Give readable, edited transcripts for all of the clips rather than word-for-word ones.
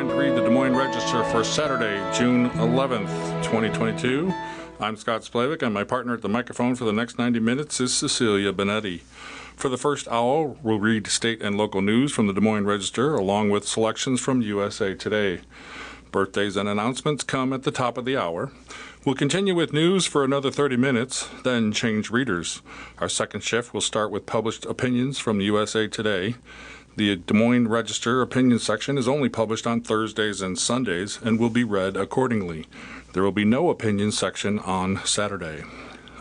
time to read the Des Moines Register for Saturday, June 11th, 2022. I'm Scott Splavik, and my partner at the microphone for the next 90 minutes is Cecilia Benetti. For the first hour, we'll read state and local news from the Des Moines Register, along with selections from USA Today. Birthdays and announcements come at the top of the hour. We'll continue with news for another 30 minutes, then change readers. Our second shift will start with published opinions from USA Today. The Des Moines Register opinion section is only published on Thursdays and Sundays and will be read accordingly. There will be no opinion section on Saturday.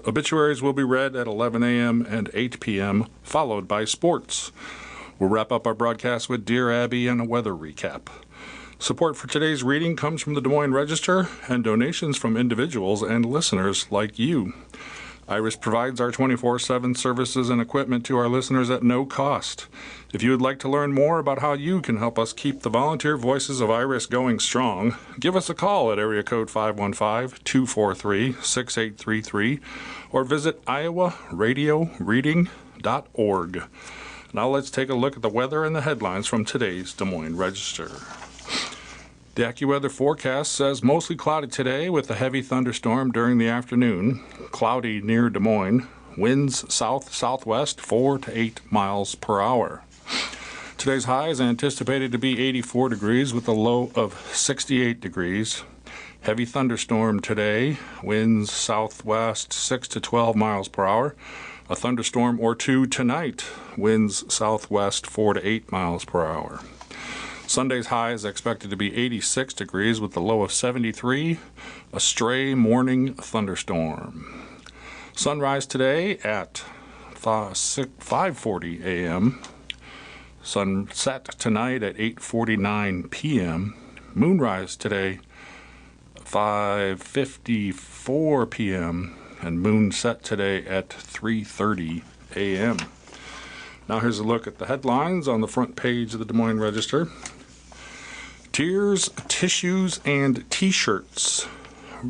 Obituaries will be read at 11 a.m. and 8 p.m., followed by sports. We'll wrap up our broadcast with Dear Abby and a weather recap. Support for today's reading comes from the Des Moines Register and donations from individuals and listeners like you. Iris provides our 24/7 services and equipment to our listeners at no cost. If you would like to learn more about how you can help us keep the volunteer voices of Iris going strong, give us a call at area code 515-243-6833 or visit iowaradioreading.org. Now let's take a look at the weather and the headlines from today's Des Moines Register. The AccuWeather forecast says mostly cloudy today with a heavy thunderstorm during the afternoon. Cloudy near Des Moines. Winds south-southwest 4 to 8 miles per hour. Today's high is anticipated to be 84 degrees with a low of 68 degrees. Heavy thunderstorm today. Winds southwest 6 to 12 miles per hour. A thunderstorm or two tonight. Winds southwest 4 to 8 miles per hour. Sunday's high is expected to be 86 degrees with a low of 73, a stray morning thunderstorm. Sunrise today at 5:40 a.m. Sunset tonight at 8:49 p.m. Moonrise today 5:54 p.m. and moonset today at 3:30 a.m. Now here's a look at the headlines on the front page of the Des Moines Register. Tears, tissues, and T-shirts.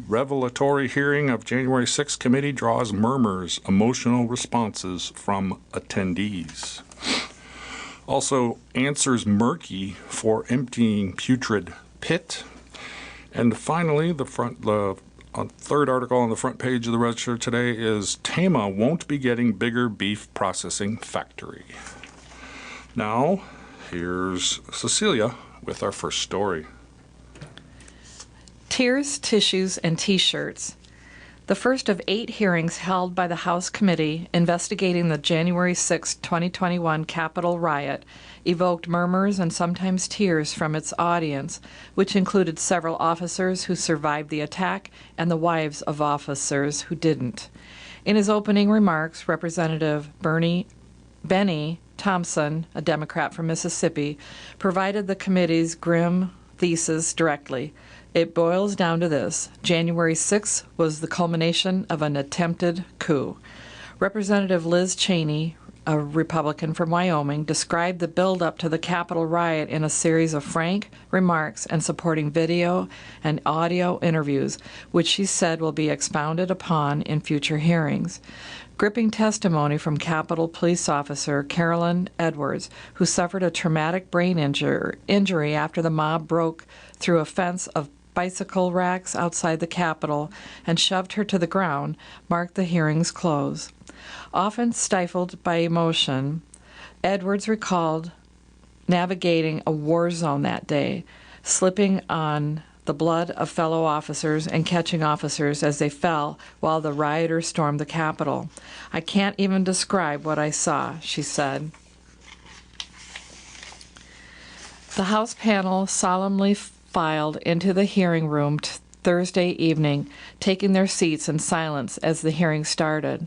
Revelatory hearing of January 6th committee draws murmurs, emotional responses from attendees. Also, answers murky for emptying putrid pit. And finally, the third article on the front page of the Register today is Tama won't be getting bigger beef processing factory. Now, here's Cecilia with our first story. Tears, tissues, and T-shirts. The first of 8 hearings held by the House Committee investigating the January 6, 2021 Capitol riot evoked murmurs and sometimes tears from its audience, which included several officers who survived the attack and the wives of officers who didn't. In his opening remarks, Representative Benny Thompson, a Democrat from Mississippi, provided the committee's grim thesis directly. It boils down to this: January 6th was the culmination of an attempted coup. Representative Liz Cheney, a Republican from Wyoming, described the build-up to the Capitol riot in a series of frank remarks and supporting video and audio interviews, which she said will be expounded upon in future hearings. Gripping testimony from Capitol Police Officer Carolyn Edwards, who suffered a traumatic brain injury after the mob broke through a fence of bicycle racks outside the Capitol and shoved her to the ground, marked the hearing's close. Often stifled by emotion, Edwards recalled navigating a war zone that day, slipping on the blood of fellow officers and catching officers as they fell while the rioters stormed the Capitol. "I can't even describe what I saw," she said. The House panel solemnly filed into the hearing room Thursday evening, taking their seats in silence as the hearing started.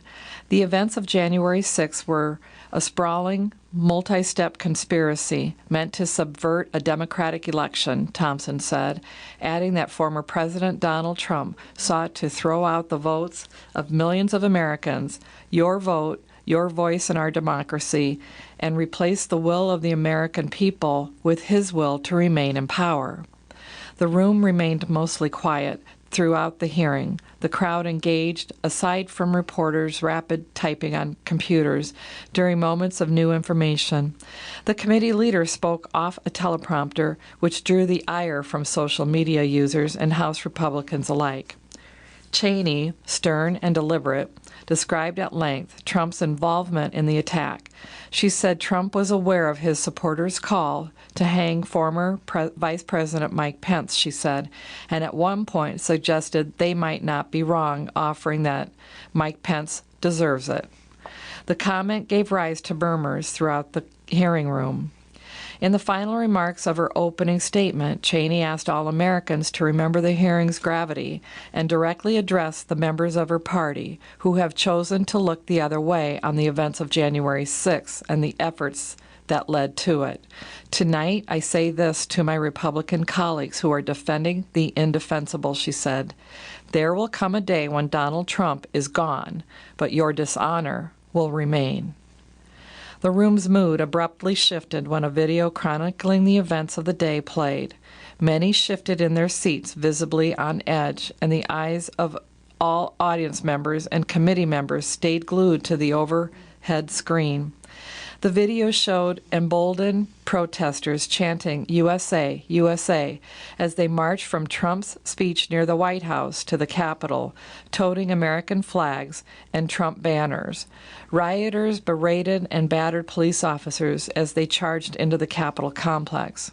The events of January 6 were a sprawling, multi-step conspiracy meant to subvert a democratic election, Thompson said, adding that former President Donald Trump sought to throw out the votes of millions of Americans, your vote, your voice in our democracy, and replace the will of the American people with his will to remain in power. The room remained mostly quiet throughout the hearing. The crowd engaged, aside from reporters' rapid typing on computers during moments of new information. The committee leader spoke off a teleprompter, which drew the ire from social media users and House Republicans alike. Cheney, stern and deliberate, described at length Trump's involvement in the attack. She said Trump was aware of his supporters' call to hang former Vice President Mike Pence, she said, and at one point suggested they might not be wrong, offering that Mike Pence deserves it. The comment gave rise to murmurs throughout the hearing room. In the final remarks of her opening statement, Cheney asked all Americans to remember the hearing's gravity and directly address the members of her party who have chosen to look the other way on the events of January 6th and the efforts that led to it. Tonight, I say this to my Republican colleagues who are defending the indefensible, she said. There will come a day when Donald Trump is gone, but your dishonor will remain. The room's mood abruptly shifted when a video chronicling the events of the day played. Many shifted in their seats, visibly on edge, and the eyes of all audience members and committee members stayed glued to the overhead screen. The video showed emboldened protesters chanting USA, USA as they marched from Trump's speech near the White House to the Capitol, toting American flags and Trump banners. Rioters berated and battered police officers as they charged into the Capitol complex.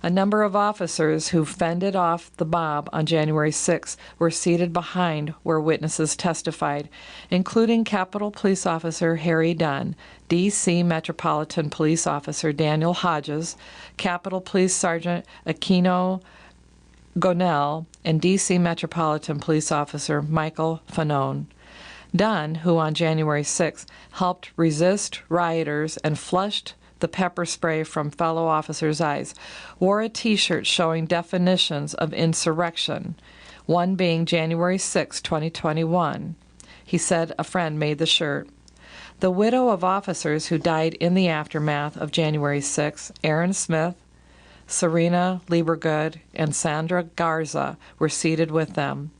A number of officers who fended off the mob on January 6 were seated behind where witnesses testified, including Capitol Police Officer Harry Dunn, D.C. Metropolitan Police Officer Daniel Hodges, Capitol Police Sergeant Aquino Gonell, and D.C. Metropolitan Police Officer Michael Fanone. Dunn, who on January 6 helped resist rioters and flushed the pepper spray from fellow officers' eyes, wore a T-shirt showing definitions of insurrection, one being January 6, 2021. He said a friend made the shirt. The widow of officers who died in the aftermath of January 6, Aaron Smith, Serena Liebergood, and Sandra Garza, were seated with them.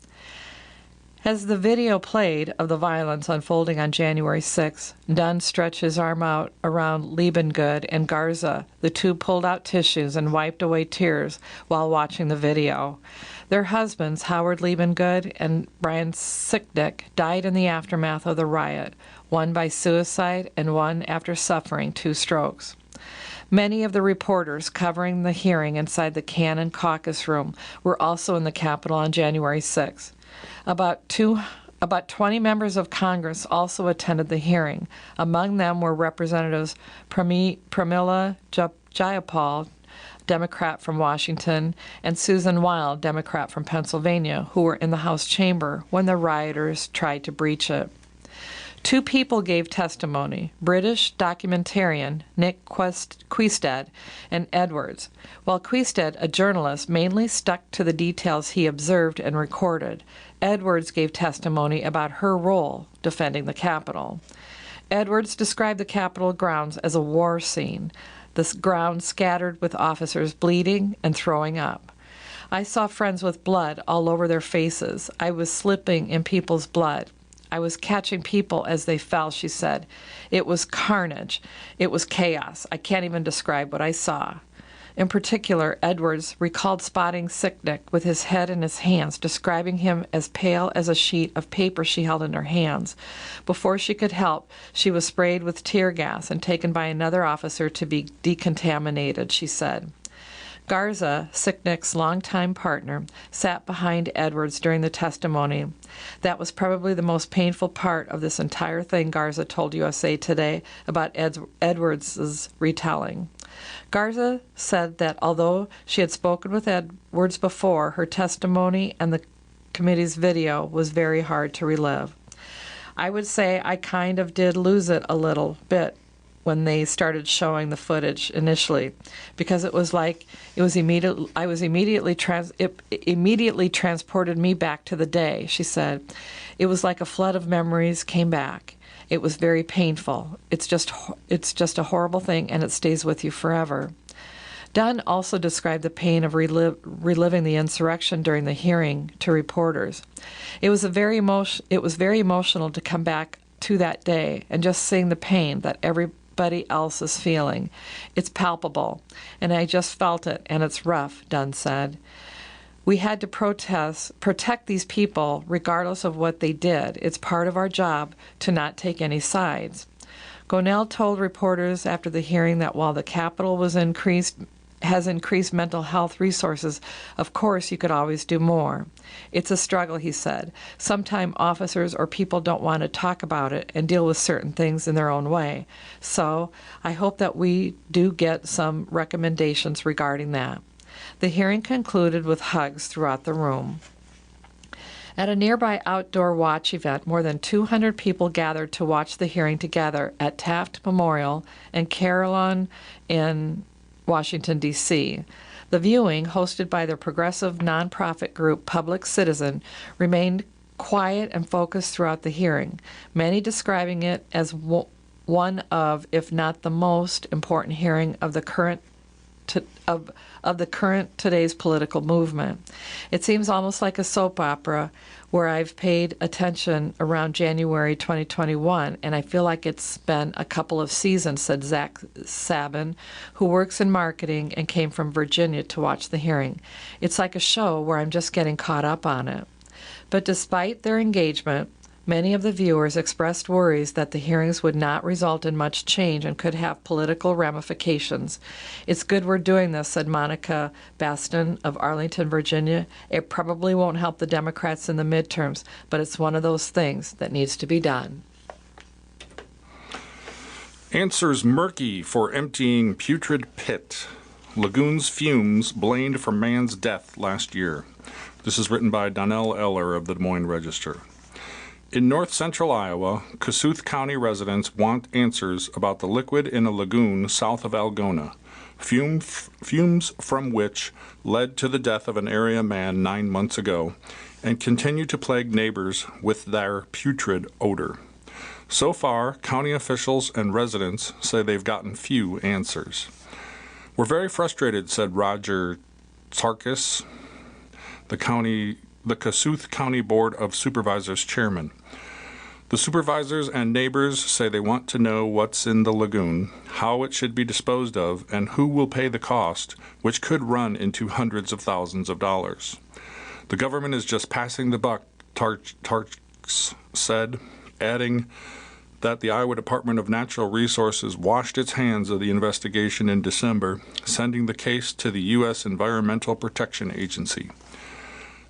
As the video played of the violence unfolding on January 6, Dunn stretched his arm out around Liebengood and Garza. The two pulled out tissues and wiped away tears while watching the video. Their husbands, Howard Liebengood and Brian Sicknick, died in the aftermath of the riot, one by suicide and one after suffering 2 strokes. Many of the reporters covering the hearing inside the Cannon caucus room were also in the Capitol on January 6. About 20 members of Congress also attended the hearing. Among them were Representatives Pramila Jayapal, Democrat from Washington, and Susan Wild, Democrat from Pennsylvania, who were in the House chamber when the rioters tried to breach it. 2 people gave testimony, British documentarian Nick Quistad and Edwards. While Quistad, a journalist, mainly stuck to the details he observed and recorded, Edwards gave testimony about her role defending the Capitol. Edwards described the Capitol grounds as a war scene, the ground scattered with officers bleeding and throwing up. I saw friends with blood all over their faces. I was slipping in people's blood. I was catching people as they fell, she said. It was carnage. It was chaos. I can't even describe what I saw. In particular, Edwards recalled spotting Sicknick with his head in his hands, describing him as pale as a sheet of paper she held in her hands. Before she could help, she was sprayed with tear gas and taken by another officer to be decontaminated, she said. Garza, Sicknick's longtime partner, sat behind Edwards during the testimony. That was probably the most painful part of this entire thing, Garza told USA Today about Edwards' retelling. Garza said that although she had spoken with Edwards before, her testimony and the committee's video was very hard to relive. I would say I kind of did lose it a little bit when they started showing the footage initially, because it was like it immediately transported me back to the day, she said. It was like a flood of memories came back. It was very painful. It's just a horrible thing, and it stays with you forever. Dunn also described the pain of reliving the insurrection during the hearing to reporters. It was very emotional to come back to that day and just seeing the pain that every anybody else is feeling. It's palpable, and I just felt it, and it's rough, Dunn said. We had to protect these people regardless of what they did. It's part of our job to not take any sides. Gonell told reporters after the hearing that while the Capitol has increased mental health resources, of course you could always do more. It's a struggle, he said. Sometimes officers or people don't want to talk about it and deal with certain things in their own way. So I hope that we do get some recommendations regarding that. The hearing concluded with hugs throughout the room. At a nearby outdoor watch event, more than 200 people gathered to watch the hearing together at Taft Memorial and Carillon in Washington, D.C. The viewing, hosted by the progressive nonprofit group Public Citizen, remained quiet and focused throughout the hearing, many describing it as one of, if not the most important hearing of the current today's political movement. It seems almost like a soap opera where I've paid attention around January 2021, and I feel like it's been a couple of seasons, said Zach Sabin, who works in marketing and came from Virginia to watch the hearing. It's like a show where I'm just getting caught up on it. But despite their engagement, many of the viewers expressed worries that the hearings would not result in much change and could have political ramifications. It's good we're doing this, said Monica Baston of Arlington, Virginia. It probably won't help the Democrats in the midterms, but it's one of those things that needs to be done. Answers murky for emptying putrid pit. Lagoon's fumes blamed for man's death last year. This is written by Donnell Eller of the Des Moines Register. In north-central Iowa, Kossuth County residents want answers about the liquid in a lagoon south of Algona, fumes from which led to the death of an area man 9 months ago and continue to plague neighbors with their putrid odor. So far, county officials and residents say they've gotten few answers. We're very frustrated, said Roger Tsarkis, the Kossuth County Board of Supervisors chairman. The supervisors and neighbors say they want to know what's in the lagoon, how it should be disposed of, and who will pay the cost, which could run into hundreds of thousands of dollars. The government is just passing the buck, Tarks said, adding that the Iowa Department of Natural Resources washed its hands of the investigation in December, sending the case to the U.S. Environmental Protection Agency.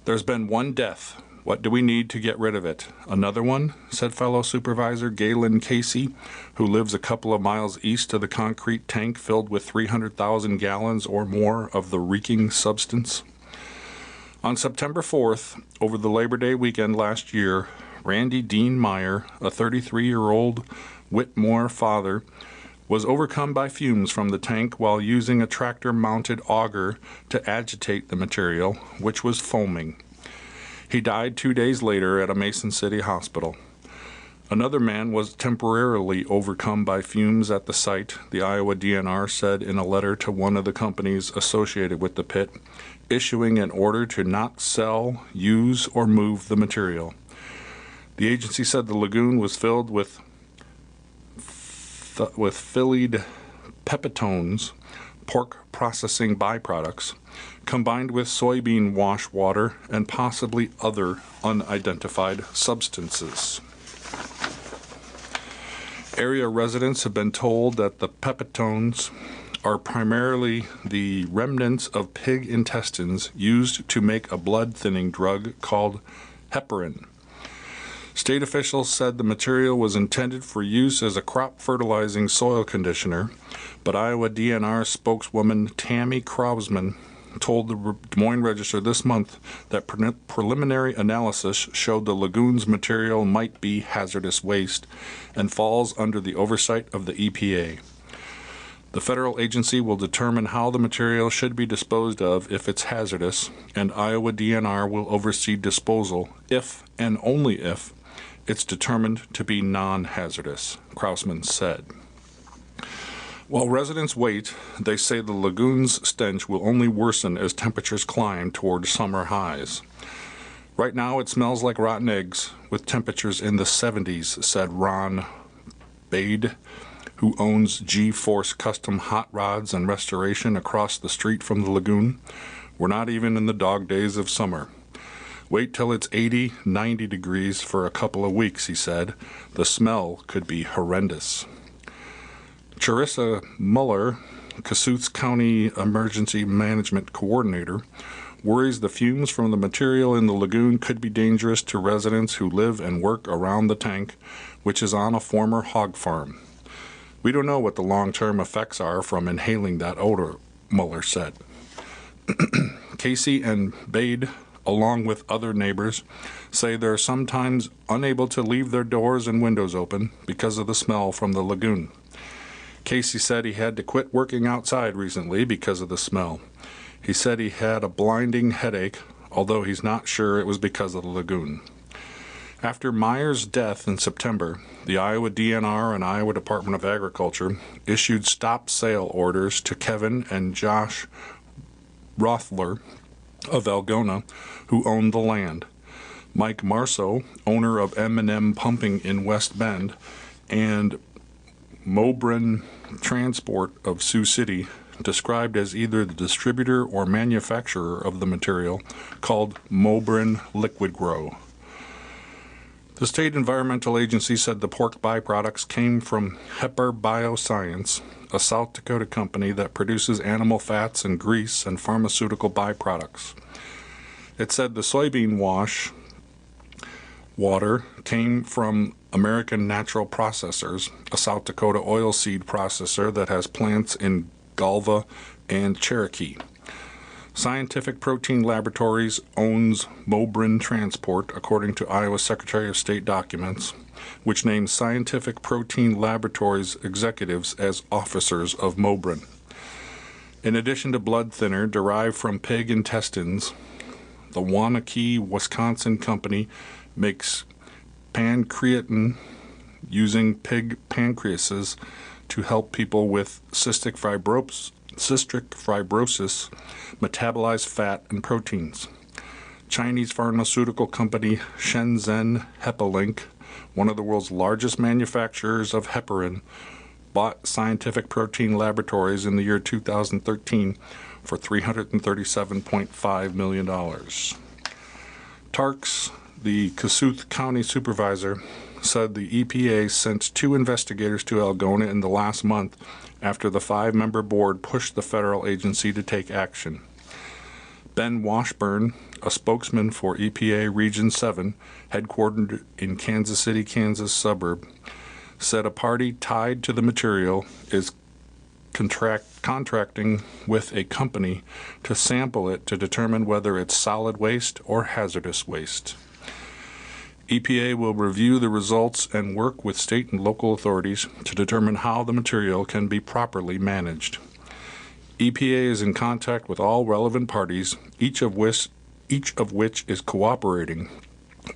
There's been one death. What do we need to get rid of it? Another one? Said fellow supervisor Galen Casey, who lives a couple of miles east of the concrete tank filled with 300,000 gallons or more of the reeking substance. On September 4th, over the Labor Day weekend last year, Randy Dean Meyer, a 33-year-old Whitmore father, was overcome by fumes from the tank while using a tractor-mounted auger to agitate the material, which was foaming. He died 2 days later at a Mason City hospital. Another man was temporarily overcome by fumes at the site, the Iowa DNR said in a letter to one of the companies associated with the pit, issuing an order to not sell, use, or move the material. The agency said the lagoon was filled with filled pepitones, pork processing byproducts, combined with soybean wash water and possibly other unidentified substances. Area residents have been told that the pepitones are primarily the remnants of pig intestines used to make a blood-thinning drug called heparin. State officials said the material was intended for use as a crop fertilizing soil conditioner, but Iowa DNR spokeswoman Tammy Krausman told the Des Moines Register this month that preliminary analysis showed the lagoon's material might be hazardous waste and falls under the oversight of the EPA. The federal agency will determine how the material should be disposed of if it's hazardous, and Iowa DNR will oversee disposal if and only if it's determined to be non-hazardous, Krausman said. While residents wait, they say the lagoon's stench will only worsen as temperatures climb toward summer highs. Right now it smells like rotten eggs with temperatures in the 70s, said Ron Bade, who owns G-Force Custom Hot Rods and Restoration across the street from the lagoon. We're not even in the dog days of summer. Wait till it's 80, 90 degrees for a couple of weeks, he said. The smell could be horrendous. Charissa Muller, Cassuth County Emergency Management Coordinator, worries the fumes from the material in the lagoon could be dangerous to residents who live and work around the tank, which is on a former hog farm. We don't know what the long-term effects are from inhaling that odor, Muller said. Casey and Bade, along with other neighbors, say they're sometimes unable to leave their doors and windows open because of the smell from the lagoon. Casey said he had to quit working outside recently because of the smell. He said he had a blinding headache, although he's not sure it was because of the lagoon. After Meyer's death in September, the Iowa DNR and Iowa Department of Agriculture issued stop sale orders to Kevin and Josh Rothler of Algona, who owned the land. Mike Marceau, owner of M&M Pumping in West Bend, and Mobrin Transport of Sioux City, described as either the distributor or manufacturer of the material, called Mobrin Liquid Grow. The state environmental agency said the pork byproducts came from Hepper Bioscience, a South Dakota company that produces animal fats and grease and pharmaceutical byproducts. It said the soybean water came from American Natural Processors, a South Dakota oilseed processor that has plants in Galva and Cherokee. Scientific Protein Laboratories owns Mobrin Transport, according to Iowa Secretary of State documents, which names Scientific Protein Laboratories executives as officers of Mobrin. In addition to blood thinner derived from pig intestines, the Waunakee, Wisconsin company makes pancreatin using pig pancreases to help people with cystic fibrosis metabolize fat and proteins. Chinese pharmaceutical company Shenzhen Hepalink, one of the world's largest manufacturers of heparin, bought Scientific Protein Laboratories in the year 2013 for $337.5 million. Tarks, the Cassuth County supervisor, said the EPA sent 2 investigators to Algona in the last month after the 5-member board pushed the federal agency to take action. Ben Washburn, a spokesman for EPA Region 7, headquartered in Kansas City, Kansas suburb, said a party tied to the material is contracting with a company to sample it to determine whether it's solid waste or hazardous waste. EPA will review the results and work with state and local authorities to determine how the material can be properly managed. EPA is in contact with all relevant parties, each of which is cooperating,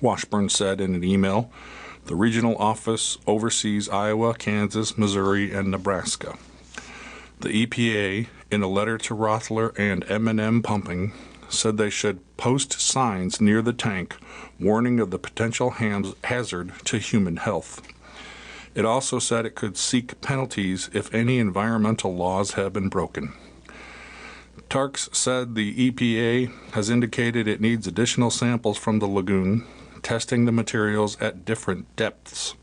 Washburn said in an email. The regional office oversees Iowa, Kansas, Missouri, and Nebraska. The EPA, in a letter to Rothler and M&M Pumping, said they should post signs near the tank warning of the potential hazard to human health. It also said it could seek penalties if any environmental laws have been broken. Tarks said the EPA has indicated it needs additional samples from the lagoon, testing the materials at different depths.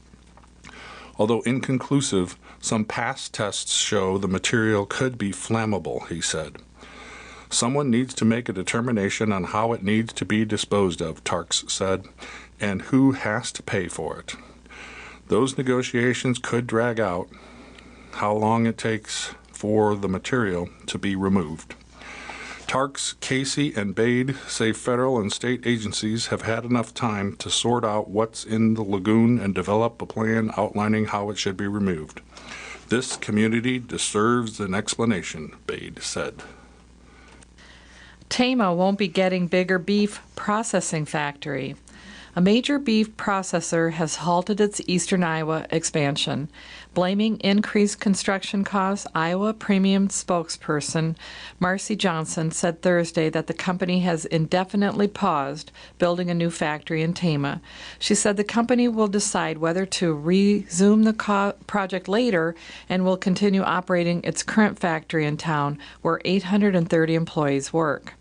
Although inconclusive, some past tests show the material could be flammable, he said. Someone needs to make a determination on how it needs to be disposed of, Tarks said, and who has to pay for it. Those negotiations could drag out how long it takes for the material to be removed. Tarks, Casey, and Bade say federal and state agencies have had enough time to sort out what's in the lagoon and develop a plan outlining how it should be removed. This community deserves an explanation, Bade said. Tama won't be getting bigger beef processing factory. A major beef processor has halted its eastern Iowa expansion. Blaming increased construction costs, Iowa Premium spokesperson Marcy Johnson said Thursday that the company has indefinitely paused building a new factory in Tama. She said the company will decide whether to resume the project later and will continue operating its current factory in town where 830 employees work.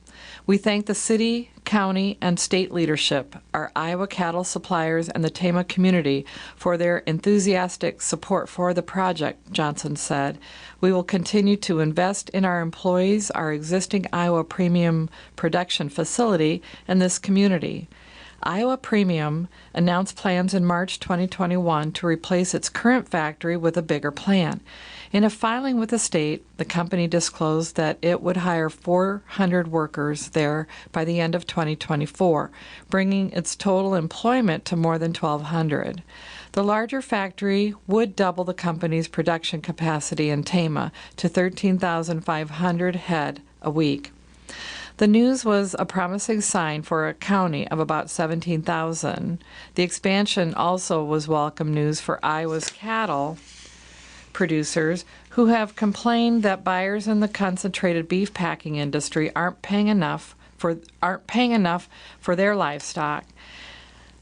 We thank the city, county, and state leadership, our Iowa cattle suppliers, and the Tama community for their enthusiastic support for the project, Johnson said. We will continue to invest in our employees, our existing Iowa Premium production facility, and this community. Iowa Premium announced plans in March 2021 to replace its current factory with a bigger plant. In a filing with the state, the company disclosed that it would hire 400 workers there by the end of 2024, bringing its total employment to more than 1,200. The larger factory would double the company's production capacity in Tama to 13,500 head a week. The news was a promising sign for a county of about 17,000. The expansion also was welcome news for Iowa's cattle producers who have complained that buyers in the concentrated beef packing industry aren't paying enough for their livestock.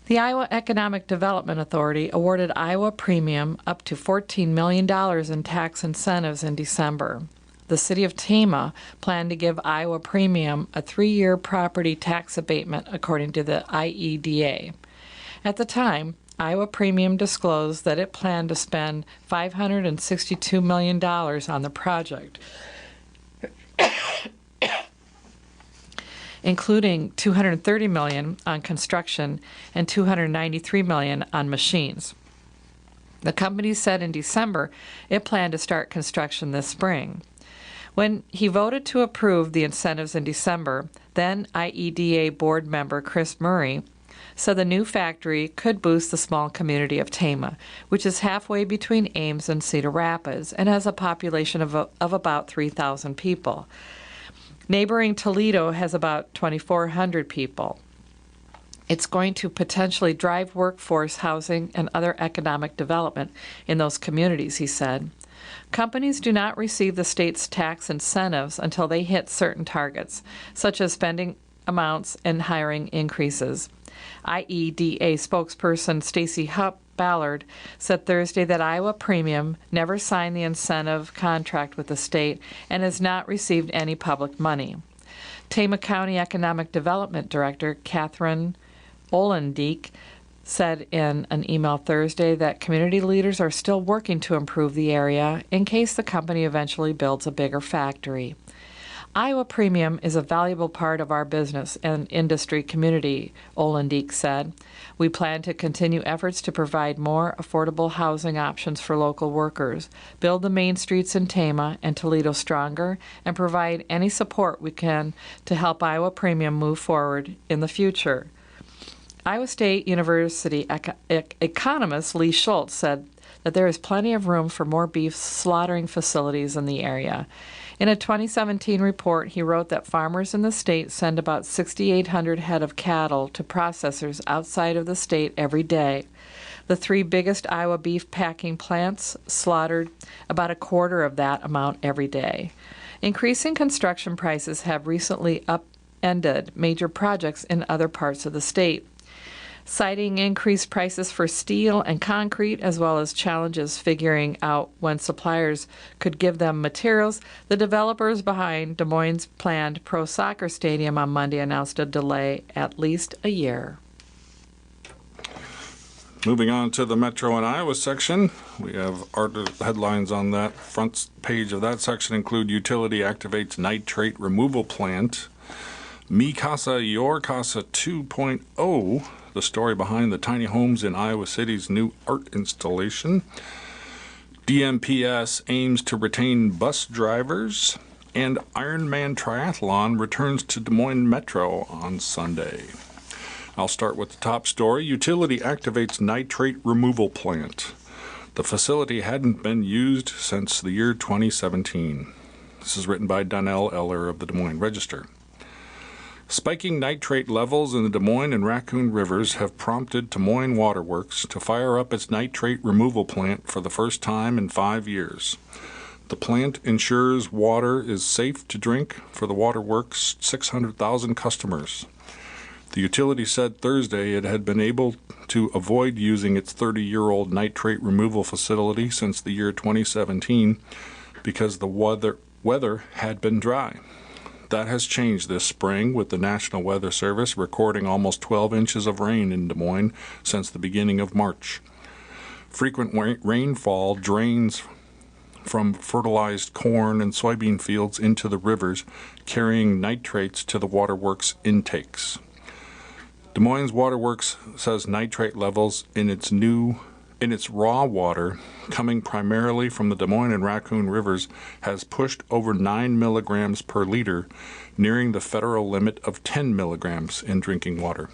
The Iowa Economic Development Authority awarded Iowa Premium up to $14 million in tax incentives in December. The city of Tama planned to give Iowa Premium a 3-year property tax abatement, according to the IEDA. At the time, Iowa Premium disclosed that it planned to spend $562 million on the project, including $230 million on construction and $293 million on machines. The company said in December it planned to start construction this spring. When he voted to approve the incentives in December, then IEDA board member Chris Murray said the new factory could boost the small community of Tama, which is halfway between Ames and Cedar Rapids and has a population of about 3,000 people. Neighboring Toledo has about 2,400 people. It's going to potentially drive workforce, housing, and other economic development in those communities, he said. Companies do not receive the state's tax incentives until they hit certain targets, such as spending amounts and hiring increases. IEDA spokesperson Stacy Hupp Ballard said Thursday that Iowa Premium never signed the incentive contract with the state and has not received any public money. Tama County Economic Development Director Catherine Olendeek said in an email Thursday that community leaders are still working to improve the area in case the company eventually builds a bigger factory. Iowa Premium is a valuable part of our business and industry community, Olendeek said. We plan to continue efforts to provide more affordable housing options for local workers, build the main streets in Tama and Toledo stronger, and provide any support we can to help Iowa Premium move forward in the future. Iowa State University economist Lee Schultz said that there is plenty of room for more beef slaughtering facilities in the area. In a 2017 report, he wrote that farmers in the state send about 6,800 head of cattle to processors outside of the state every day. The 3 biggest Iowa beef packing plants slaughtered about a quarter of that amount every day. Increasing construction prices have recently upended major projects in other parts of the state. Citing increased prices for steel and concrete, as well as challenges figuring out when suppliers could give them materials, the developers behind Des Moines' planned pro soccer stadium on Monday announced a delay at least a year. Moving on to the Metro and Iowa section, we have our headlines on that front page of that section include utility activates nitrate removal plant, Mi Casa Your Casa 2.0, the story behind the tiny homes in Iowa City's new art installation. DMPS aims to retain bus drivers, and Ironman Triathlon returns to Des Moines Metro on Sunday. I'll start with the top story. Utility activates nitrate removal plant. The facility hadn't been used since the year 2017. This is written by Donnell Eller of the Des Moines Register. Spiking nitrate levels in the Des Moines and Raccoon Rivers have prompted Des Moines Waterworks to fire up its nitrate removal plant for the first time in 5 years. The plant ensures water is safe to drink for the Waterworks' 600,000 customers. The utility said Thursday it had been able to avoid using its 30-year-old nitrate removal facility since the year 2017 because the weather had been dry. That has changed this spring, with the National Weather Service recording almost 12 inches of rain in Des Moines since the beginning of March. Frequent rainfall drains from fertilized corn and soybean fields into the rivers, carrying nitrates to the waterworks intakes. Des Moines Waterworks says nitrate levels in its raw water, coming primarily from the Des Moines and Raccoon Rivers, has pushed over 9 milligrams per liter, nearing the federal limit of 10 milligrams in drinking water.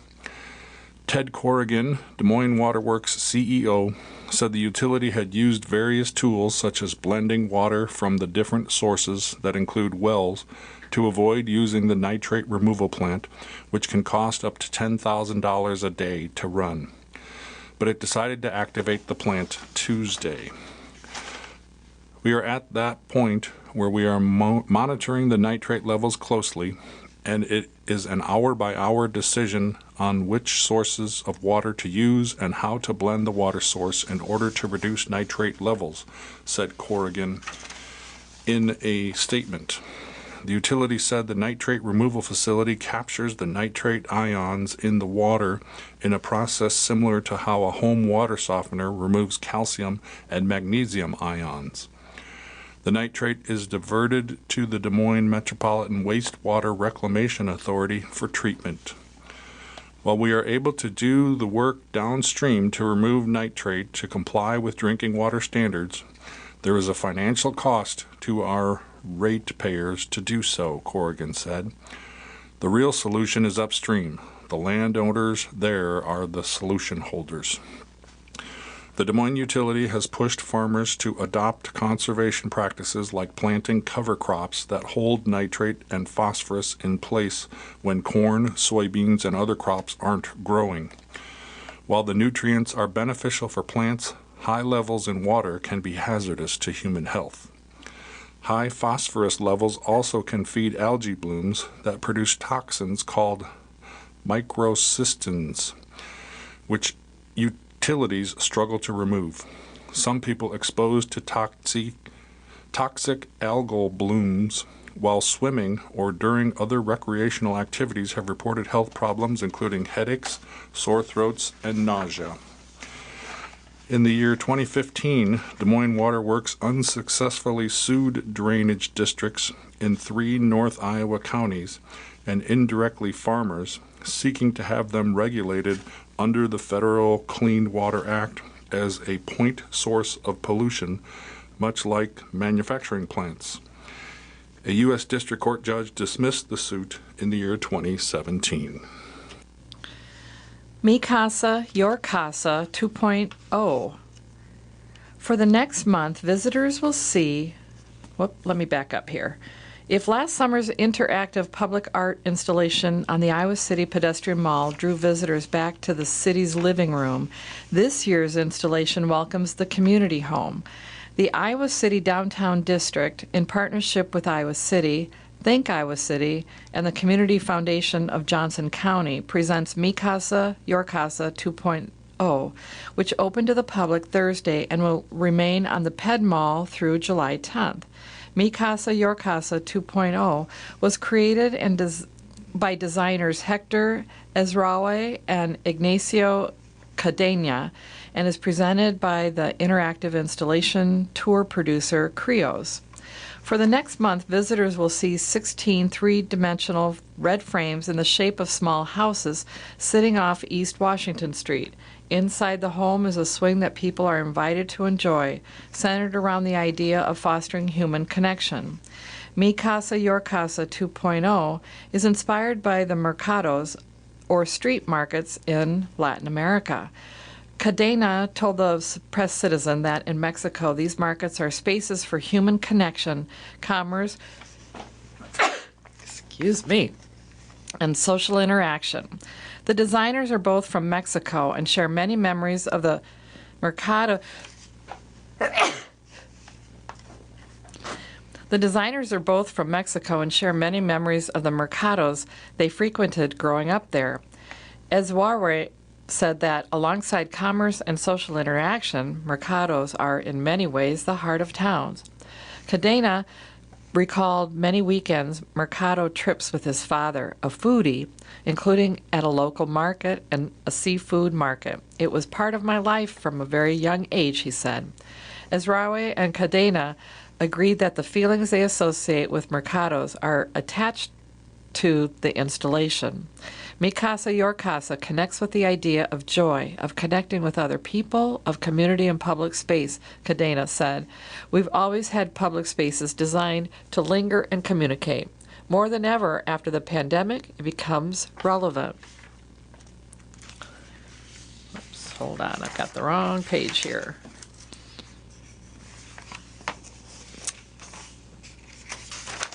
Ted Corrigan, Des Moines Waterworks CEO, said the utility had used various tools such as blending water from the different sources that include wells to avoid using the nitrate removal plant, which can cost up to $10,000 a day to run. But it decided to activate the plant Tuesday. We are at that point where we are monitoring the nitrate levels closely, and it is an hour-by-hour decision on which sources of water to use and how to blend the water source in order to reduce nitrate levels, said Corrigan in a statement. The utility said the nitrate removal facility captures the nitrate ions in the water in a process similar to how a home water softener removes calcium and magnesium ions. The nitrate is diverted to the Des Moines Metropolitan Wastewater Reclamation Authority for treatment. While we are able to do the work downstream to remove nitrate to comply with drinking water standards, there is a financial cost to our ratepayers to do so, Corrigan said. The real solution is upstream. The landowners there are the solution holders. The Des Moines utility has pushed farmers to adopt conservation practices like planting cover crops that hold nitrate and phosphorus in place when corn, soybeans, and other crops aren't growing. While the nutrients are beneficial for plants, high levels in water can be hazardous to human health. High phosphorus levels also can feed algae blooms that produce toxins called microcystins, which utilities struggle to remove. Some people exposed to toxic algal blooms while swimming or during other recreational activities have reported health problems including headaches, sore throats, and nausea. In the year 2015, Des Moines Waterworks unsuccessfully sued drainage districts in 3 North Iowa counties and indirectly farmers, seeking to have them regulated under the Federal Clean Water Act as a point source of pollution, much like manufacturing plants. A U.S. District Court judge dismissed the suit in the year 2017. Mi Casa, Your Casa 2.0. For the next month, visitors will see, let me back up here. If last summer's interactive public art installation on the Iowa City Pedestrian Mall drew visitors back to the city's living room, this year's installation welcomes the community home. The Iowa City Downtown District, in partnership with Iowa City, Think Iowa City, and the Community Foundation of Johnson County, presents Mi Casa, Your Casa 2.0, which opened to the public Thursday and will remain on the Ped Mall through July 10th. Mi Casa, Your Casa 2.0 was created by designers Hector Ezraoui and Ignacio Cadena and is presented by the interactive installation tour producer Krios. For the next month, visitors will see 16 three-dimensional red frames in the shape of small houses sitting off East Washington Street. Inside the home is a swing that people are invited to enjoy, centered around the idea of fostering human connection. Mi Casa, Your Casa 2.0 is inspired by the mercados, or street markets, in Latin America. Cadena told the Press Citizen that in Mexico, these markets are spaces for human connection, commerce, and social interaction. The designers are both from Mexico and share many memories of the Mercado. The designers are both from Mexico and share many memories of the mercados they frequented growing up there. Ezware said that alongside commerce and social interaction, mercados are in many ways the heart of towns. Cadena recalled many weekends mercado trips with his father, a foodie, including at a local market and a seafood market. It was part of my life from a very young age, he said. Ezrawe and Cadena agreed that the feelings they associate with mercados are attached to the installation. Mi Casa, Your Casa connects with the idea of joy, of connecting with other people, of community and public space, Cadena said. We've always had public spaces designed to linger and communicate. More than ever after the pandemic, it becomes relevant. Oops, hold on, I've got the wrong page here.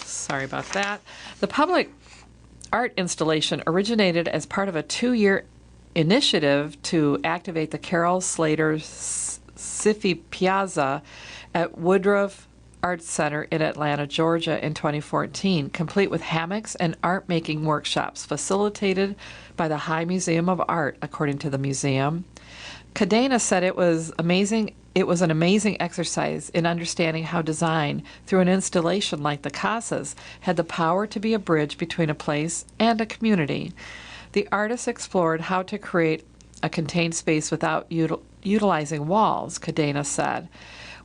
Sorry about that. The public art installation originated as part of a 2-year initiative to activate the Carol Slater Siffy Piazza at Woodruff Arts Center in Atlanta, Georgia in 2014, complete with hammocks and art-making workshops facilitated by the High Museum of Art, according to the museum. Cadena said it was amazing. It was an amazing exercise in understanding how design, through an installation like the Casas, had the power to be a bridge between a place and a community. The artists explored how to create a contained space without utilizing walls, Cadena said.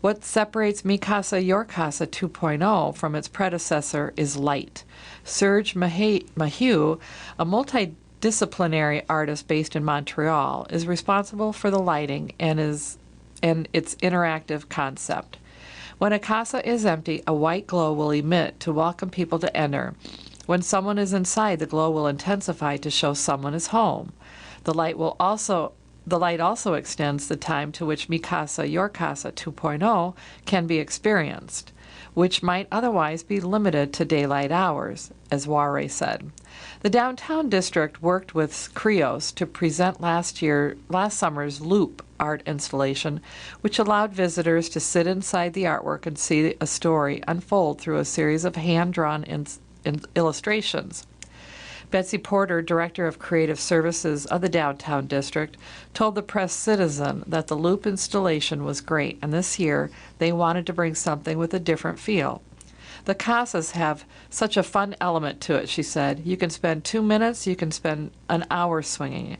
What separates Mi Casa, Your Casa 2.0 from its predecessor is light. Serge Maheu, a multidisciplinary artist based in Montreal, is responsible for the lighting and its interactive concept. When a casa is empty, a white glow will emit to welcome people to enter. When someone is inside, the glow will intensify to show someone is home. The light also extends the time to which Mi Casa, Your Casa 2.0 can be experienced, which might otherwise be limited to daylight hours, as Ware said. The downtown district worked with Krios to present last summer's Loop art installation, which allowed visitors to sit inside the artwork and see a story unfold through a series of hand-drawn illustrations. Betsy Porter, Director of Creative Services of the Downtown District, told the Press-Citizen that the Loop installation was great, and this year they wanted to bring something with a different feel. The casas have such a fun element to it, she said. You can spend 2 minutes, you can spend an hour swinging.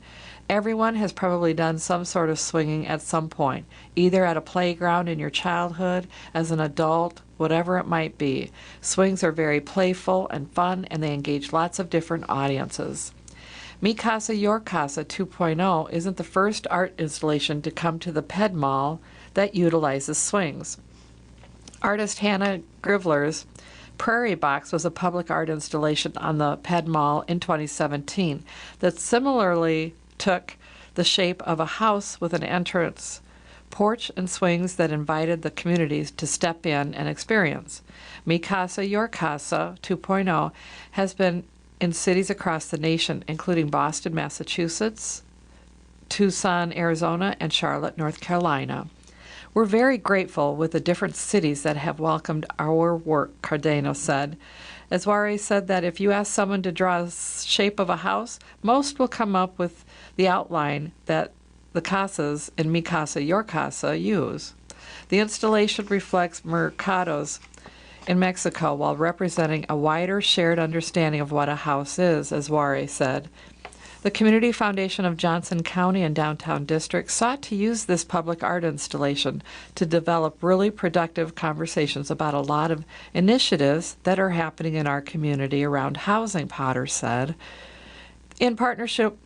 Everyone has probably done some sort of swinging at some point, either at a playground in your childhood, as an adult, whatever it might be. Swings are very playful and fun, and they engage lots of different audiences. Mi Casa, Your Casa 2.0 isn't the first art installation to come to the Ped Mall that utilizes swings. Artist Hannah Grivler's Prairie Box was a public art installation on the Ped Mall in 2017 that similarly took the shape of a house with an entrance porch and swings that invited the communities to step in and experience. Mi Casa, Your Casa 2.0 has been in cities across the nation, including Boston, Massachusetts, Tucson, Arizona, and Charlotte, North Carolina. We're very grateful with the different cities that have welcomed our work, Cadena said. Ezware said that if you ask someone to draw a shape of a house, most will come up with the outline that the casas in Mi Casa, Your Casa use. The installation reflects mercados in Mexico while representing a wider shared understanding of what a house is, Ezware said. The Community Foundation of Johnson County and Downtown District sought to use this public art installation to develop really productive conversations about a lot of initiatives that are happening in our community around housing, Potter said. In partnership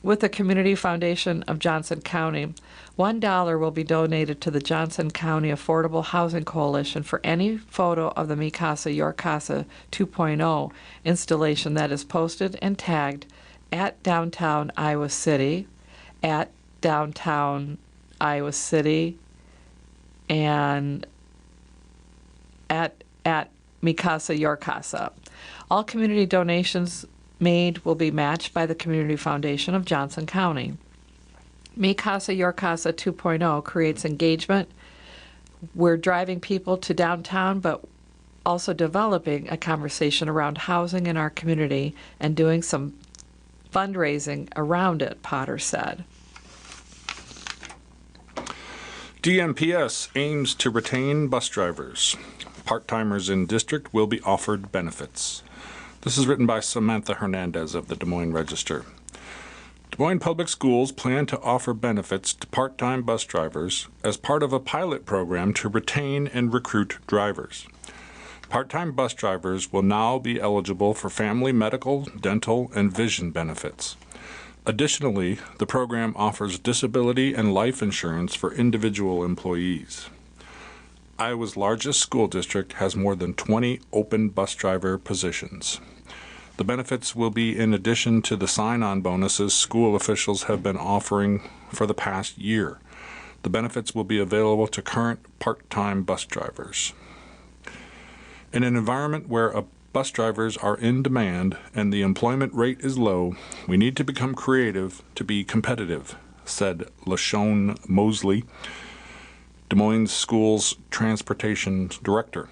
with the Community Foundation of Johnson County, $1 will be donated to the Johnson County Affordable Housing Coalition for any photo of the Mi Casa, Your Casa 2.0 installation that is posted and tagged at Downtown Iowa City, at Downtown Iowa City, and at Mi Casa, Your Casa. All community donations made will be matched by the Community Foundation of Johnson County. Mi Casa, Your Casa 2.0 creates engagement. We're driving people to downtown, but also developing a conversation around housing in our community and doing some fundraising around it, Potter said. DMPS aims to retain bus drivers. Part-timers in district will be offered benefits. This is written by Samantha Hernandez of the Des Moines Register. Des Moines Public Schools plan to offer benefits to part-time bus drivers as part of a pilot program to retain and recruit drivers. Part-time bus drivers will now be eligible for family medical, dental, and vision benefits. Additionally, the program offers disability and life insurance for individual employees. Iowa's largest school district has more than 20 open bus driver positions. The benefits will be in addition to the sign-on bonuses school officials have been offering for the past year. The benefits will be available to current part-time bus drivers. In an environment where bus drivers are in demand and the employment rate is low, we need to become creative to be competitive, said LaShawn Mosley, Des Moines Schools Transportation Director.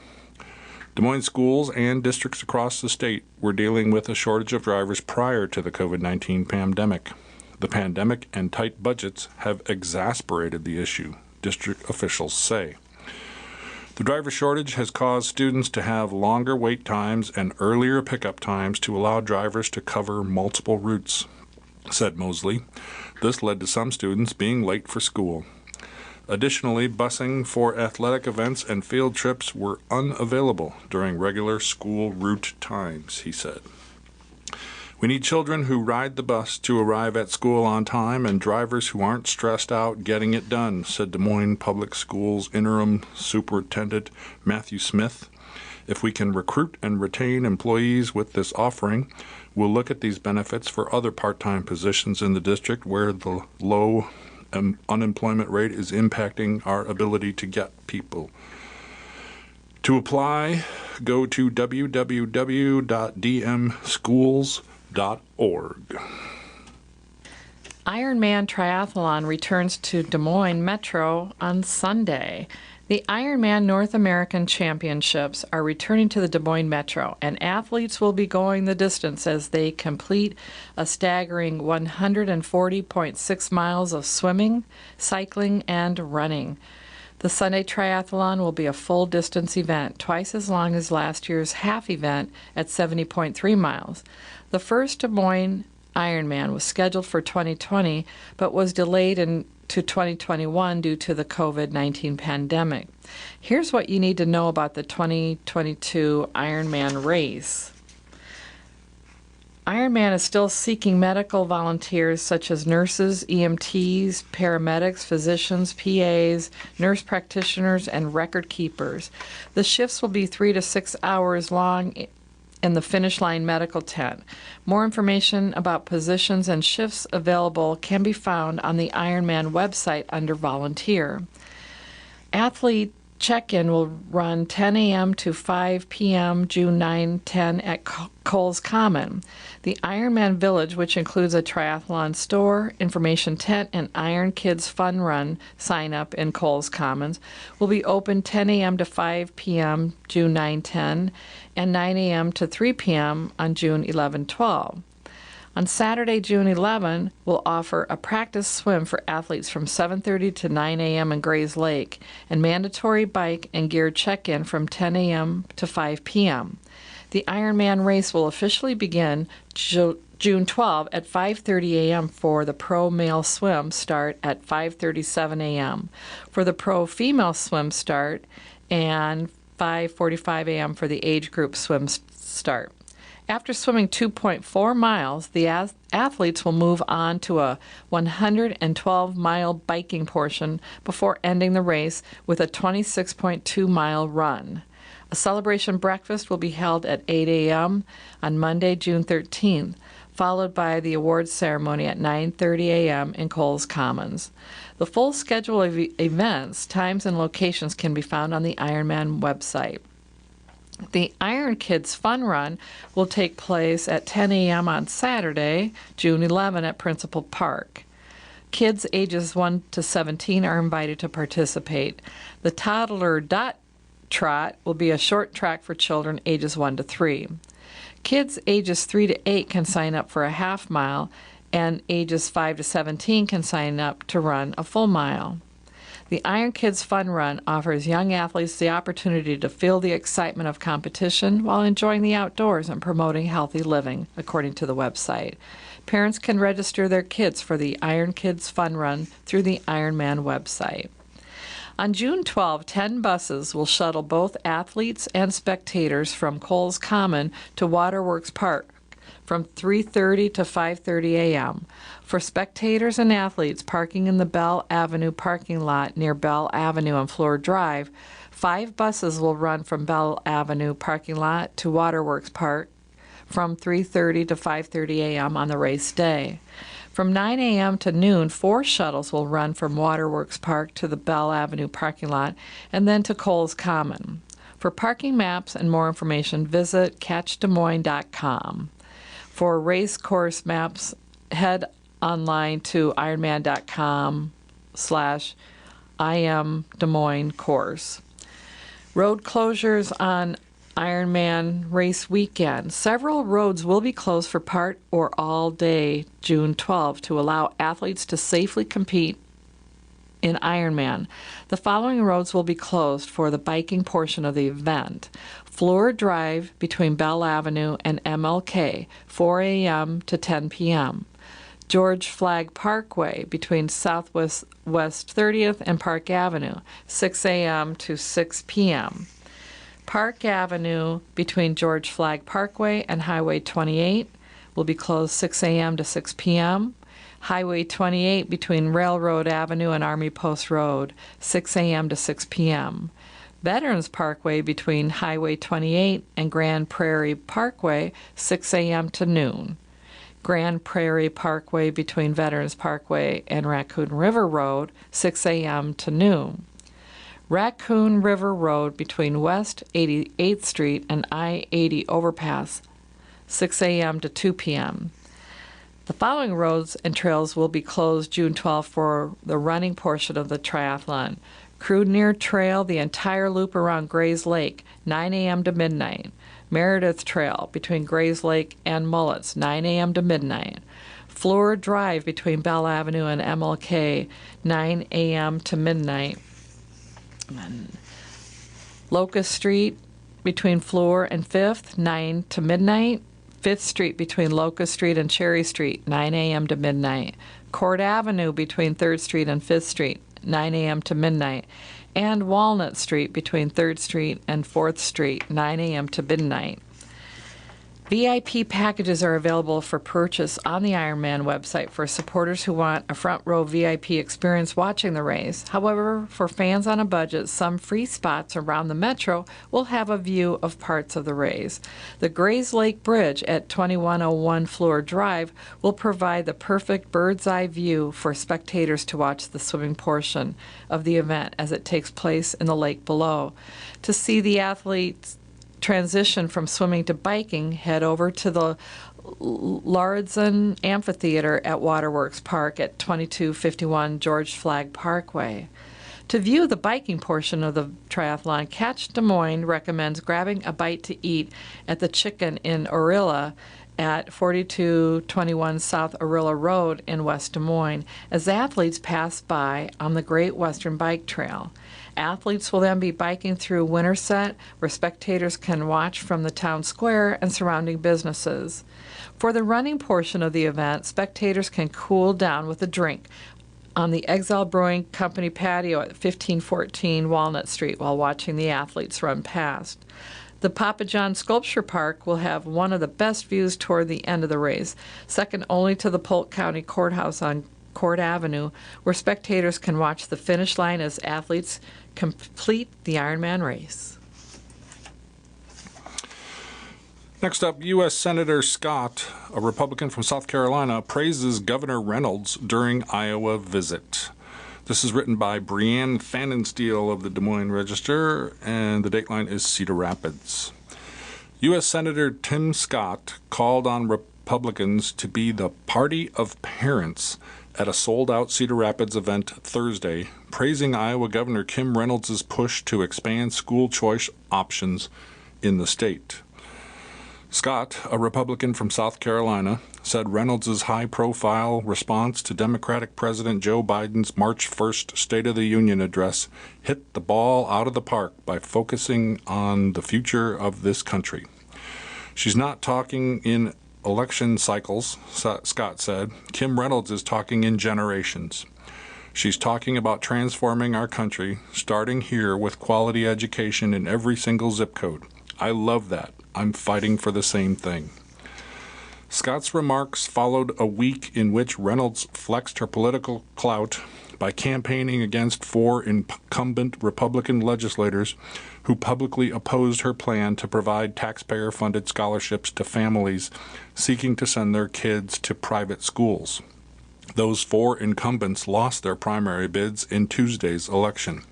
Des Moines schools and districts across the state were dealing with a shortage of drivers prior to the COVID-19 pandemic. The pandemic and tight budgets have exacerbated the issue, district officials say. The driver shortage has caused students to have longer wait times and earlier pickup times to allow drivers to cover multiple routes, said Mosley. This led to some students being late for school. Additionally, busing for athletic events and field trips were unavailable during regular school route times, he said. We need children who ride the bus to arrive at school on time and drivers who aren't stressed out getting it done, said Des Moines Public Schools Interim Superintendent Matthew Smith. If we can recruit and retain employees with this offering, we'll look at these benefits for other part-time positions in the district where the low unemployment rate is impacting our ability to get people. To apply, go to www.dmschools.org. Ironman Triathlon returns to Des Moines Metro on Sunday. The Ironman North American Championships are returning to the Des Moines Metro, and athletes will be going the distance as they complete a staggering 140.6 miles of swimming, cycling, and running. The Sunday Triathlon will be a full-distance event, twice as long as last year's half event at 70.3 miles. The first Des Moines Ironman was scheduled for 2020, but was delayed to 2021 due to the COVID-19 pandemic. Here's what you need to know about the 2022 Ironman race. Ironman is still seeking medical volunteers such as nurses, EMTs, paramedics, physicians, PAs, nurse practitioners, and record keepers. The shifts will be 3 to 6 hours long in the finish line medical tent. More information about positions and shifts available can be found on the Ironman website under Volunteer. Athlete check-in will run 10 a.m. to 5 p.m. June 9-10 at Coles Common. The Ironman Village, which includes a triathlon store, information tent, and Iron Kids Fun Run sign-up in Coles Commons, will be open 10 a.m. to 5 p.m. June 9-10 and 9 a.m. to 3 p.m. on June 11-12. On Saturday, June 11, we'll offer a practice swim for athletes from 7:30 to 9 a.m. in Grays Lake, and mandatory bike and gear check-in from 10 a.m. to 5 p.m. The Ironman race will officially begin June 12 at 5:30 a.m. for the pro male swim start at 5:37 a.m. for the pro female swim start, and 5:45 a.m. for the age group swim start. After swimming 2.4 miles, the athletes will move on to a 112-mile biking portion before ending the race with a 26.2-mile run. A celebration breakfast will be held at 8 a.m. on Monday, June 13th, followed by the awards ceremony at 9:30 a.m. in Coles Commons. The full schedule of events, times, and locations can be found on the Ironman website. The Iron Kids Fun Run will take place at 10 a.m. on Saturday, June 11 at Principal Park. Kids ages 1 to 17 are invited to participate. The Toddler Dot Trot will be a short track for children ages 1 to 3. Kids ages 3 to 8 can sign up for a half mile, and ages 5 to 17 can sign up to run a full mile. The Iron Kids Fun Run offers young athletes the opportunity to feel the excitement of competition while enjoying the outdoors and promoting healthy living, according to the website. Parents can register their kids for the Iron Kids Fun Run through the Ironman website. On June 12, 10 buses will shuttle both athletes and spectators from Coles Common to Waterworks Park from 3:30 to 5:30 a.m. For spectators and athletes parking in the Bell Avenue parking lot near Bell Avenue and Fleur Drive, 5 buses will run from Bell Avenue parking lot to Waterworks Park from 3:30 to 5:30 a.m. on the race day. From 9 a.m. to noon, 4 shuttles will run from Waterworks Park to the Bell Avenue parking lot and then to Coles Common. For parking maps and more information, visit catchdesmoines.com. For race course maps, head online to ironman.com/IamDesMoines Road closures on Ironman race weekend. Several roads will be closed for part or all day June 12 to allow athletes to safely compete in Ironman. The following roads will be closed for the biking portion of the event. Fleur Drive between Bell Avenue and MLK, 4 a.m. to 10 p.m. George Flagg Parkway between Southwest 30th and Park Avenue, 6 a.m. to 6 p.m. Park Avenue between George Flagg Parkway and Highway 28 will be closed 6 a.m. to 6 p.m. Highway 28 between Railroad Avenue and Army Post Road, 6 a.m. to 6 p.m. Veterans Parkway between Highway 28 and Grand Prairie Parkway, 6 a.m. to noon. Grand Prairie Parkway between Veterans Parkway and Raccoon River Road, 6 a.m. to noon. Raccoon River Road between West 88th Street and I-80 Overpass, 6 a.m. to 2 p.m. The following roads and trails will be closed June 12 for the running portion of the triathlon. Crudenier Trail, the entire loop around Grays Lake, 9 a.m. to midnight. Meredith Trail between Grays Lake and Mullets, 9 a.m. to midnight. Fleur Drive between Bell Avenue and MLK, 9 a.m. to midnight. And Locust Street between Fleur and 5th, 9 to midnight. 5th Street between Locust Street and Cherry Street, 9 a.m. to midnight. Court Avenue between 3rd Street and 5th Street, 9 a.m. to midnight. And Walnut Street between 3rd Street and 4th Street, 9 a.m. to midnight. VIP packages are available for purchase on the Ironman website for supporters who want a front row VIP experience watching the race. However, for fans on a budget, some free spots around the metro will have a view of parts of the race. The Grays Lake Bridge at 2101 Fleur Drive will provide the perfect bird's eye view for spectators to watch the swimming portion of the event as it takes place in the lake below. To see the athletes transition from swimming to biking, head over to the Lauridsen Amphitheater at Waterworks Park at 2251 George Flagg Parkway. To view the biking portion of the triathlon, Catch Des Moines recommends grabbing a bite to eat at the Chicken in Orilla at 4221 South Orilla Road in West Des Moines as athletes pass by on the Great Western Bike Trail. Athletes will then be biking through Winterset, where spectators can watch from the town square and surrounding businesses. For the running portion of the event, spectators can cool down with a drink on the Exile Brewing Company patio at 1514 Walnut Street while watching the athletes run past. The Papa John Sculpture Park will have one of the best views toward the end of the race, second only to the Polk County Courthouse on Court Avenue, where spectators can watch the finish line as athletes complete the Ironman race. Next up, U.S. Senator Scott, a Republican from South Carolina, praises Governor Reynolds during Iowa visit. This is written by Brianne Pfannenstiel of the Des Moines Register, and the dateline is Cedar Rapids. U.S. Senator Tim Scott called on Republicans to be the party of parents at a sold-out Cedar Rapids event Thursday, praising Iowa Governor Kim Reynolds' push to expand school choice options in the state. Scott, a Republican from South Carolina, said Reynolds' high-profile response to Democratic President Joe Biden's March 1st State of the Union address hit the ball out of the park by focusing on the future of this country. She's not talking in election cycles, Scott said. Kim Reynolds is talking in generations. She's talking about transforming our country, starting here with quality education in every single zip code. I love that. I'm fighting for the same thing. Scott's remarks followed a week in which Reynolds flexed her political clout by campaigning against 4 incumbent Republican legislators who publicly opposed her plan to provide taxpayer-funded scholarships to families seeking to send their kids to private schools. Those 4 incumbents lost their primary bids in Tuesday's election.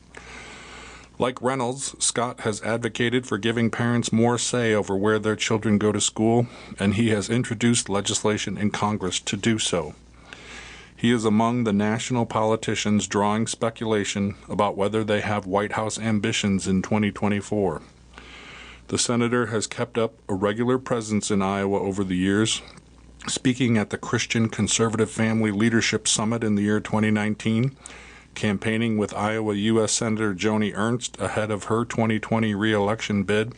Like Reynolds, Scott has advocated for giving parents more say over where their children go to school, and he has introduced legislation in Congress to do so. He is among the national politicians drawing speculation about whether they have White House ambitions in 2024. The senator has kept up a regular presence in Iowa over the years, speaking at the Christian Conservative Family Leadership Summit in the year 2019, campaigning with Iowa U.S. Senator Joni Ernst ahead of her 2020 re-election bid,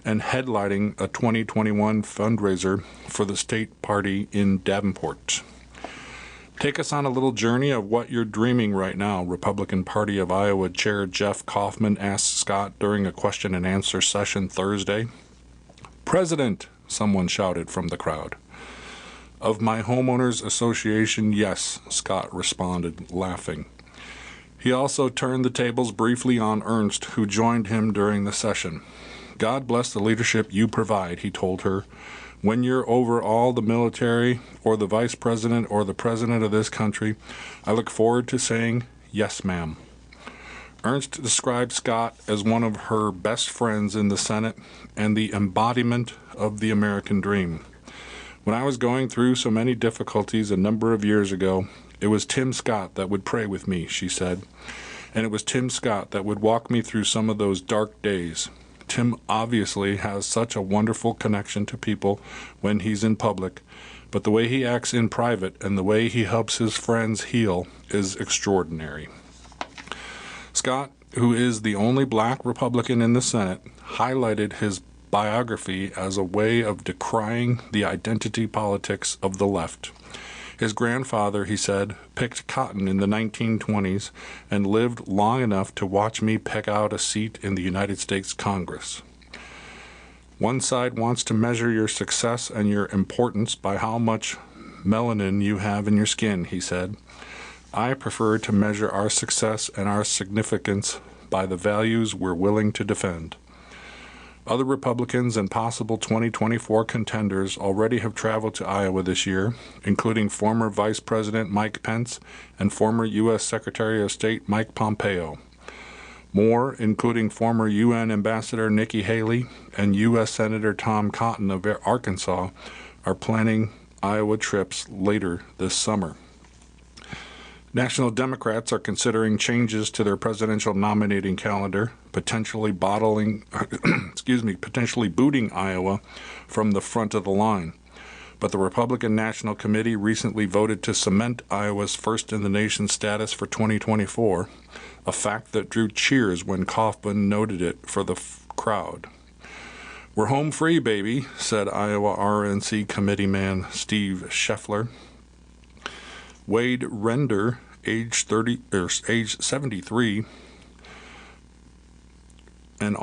and headlining a 2021 fundraiser for the state party in Davenport. Take us on a little journey of what you're dreaming right now, Republican Party of Iowa Chair Jeff Kaufman asked Scott during a question and answer session Thursday. "President," someone shouted from the crowd. "Of my homeowners association, yes," Scott responded, laughing. He also turned the tables briefly on Ernst, who joined him during the session. "God bless the leadership you provide," he told her. "When you're over all the military or the vice president or the president of this country, I look forward to saying, 'Yes, ma'am.'" Ernst described Scott as one of her best friends in the Senate and the embodiment of the American dream. "When I was going through so many difficulties a number of years ago, it was Tim Scott that would pray with me," she said. "And it was Tim Scott that would walk me through some of those dark days. Tim obviously has such a wonderful connection to people when he's in public, but the way he acts in private and the way he helps his friends heal is extraordinary." Scott, who is the only black Republican in the Senate, highlighted his biography as a way of decrying the identity politics of the left. His grandfather, he said, picked cotton in the 1920s and lived long enough to watch me pick out a seat in the United States Congress. "One side wants to measure your success and your importance by how much melanin you have in your skin," he said. "I prefer to measure our success and our significance by the values we're willing to defend." Other Republicans and possible 2024 contenders already have traveled to Iowa this year, including former Vice President Mike Pence and former U.S. Secretary of State Mike Pompeo. More, including former UN Ambassador Nikki Haley and U.S. Senator Tom Cotton of Arkansas, are planning Iowa trips later this summer. National Democrats are considering changes to their presidential nominating calendar, potentially booting Iowa from the front of the line. But the Republican National Committee recently voted to cement Iowa's first-in-the-nation status for 2024, a fact that drew cheers when Kaufman noted it for the crowd. "We're home free, baby," said Iowa RNC committeeman Steve Scheffler. Wade Render, age 73, an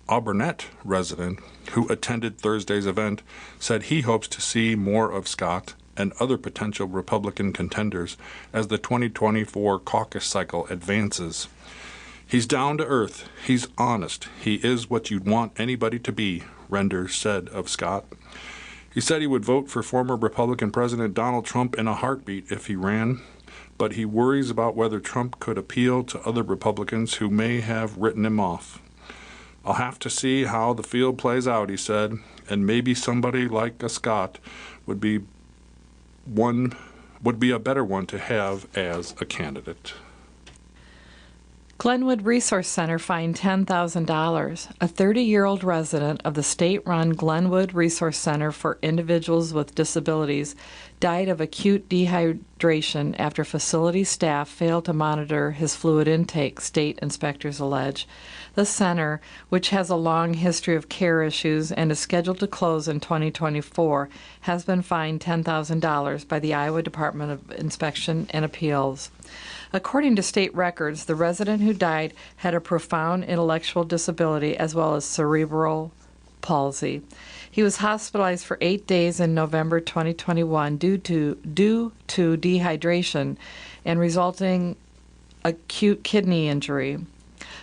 Auburnett resident who attended Thursday's event, said he hopes to see more of Scott and other potential Republican contenders as the 2024 caucus cycle advances. "He's down to earth. He's honest. He is what you'd want anybody to be," Render said of Scott. He said he would vote for former Republican President Donald Trump in a heartbeat if he ran, but he worries about whether Trump could appeal to other Republicans who may have written him off. I'll have to see how the field plays out, he said, and maybe somebody like a Scott would be a better one to have as a candidate. Glenwood Resource Center fined $10,000. A 30-year-old resident of the state-run Glenwood Resource Center for Individuals with Disabilities died of acute dehydration after facility staff failed to monitor his fluid intake, state inspectors allege. The center, which has a long history of care issues and is scheduled to close in 2024, has been fined $10,000 by the Iowa Department of Inspection and Appeals. According to state records, the resident who died had a profound intellectual disability as well as cerebral palsy. He was hospitalized for 8 days in November 2021 due to dehydration and resulting acute kidney injury.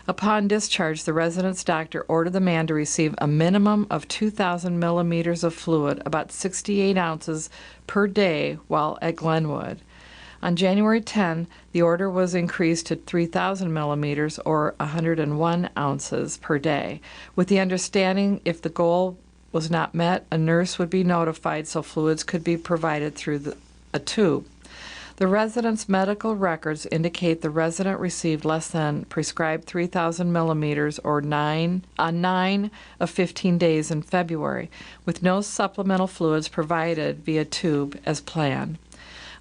Upon discharge, the resident's doctor ordered the man to receive a minimum of 2,000 millimeters of fluid, about 68 ounces per day, while at Glenwood. On January 10, the order was increased to 3,000 millimeters, or 101 ounces per day, with the understanding if the goal was not met, a nurse would be notified so fluids could be provided through a tube. The resident's medical records indicate the resident received less than prescribed 3,000 millimeters on 9 of 15 days in February, with no supplemental fluids provided via tube as planned.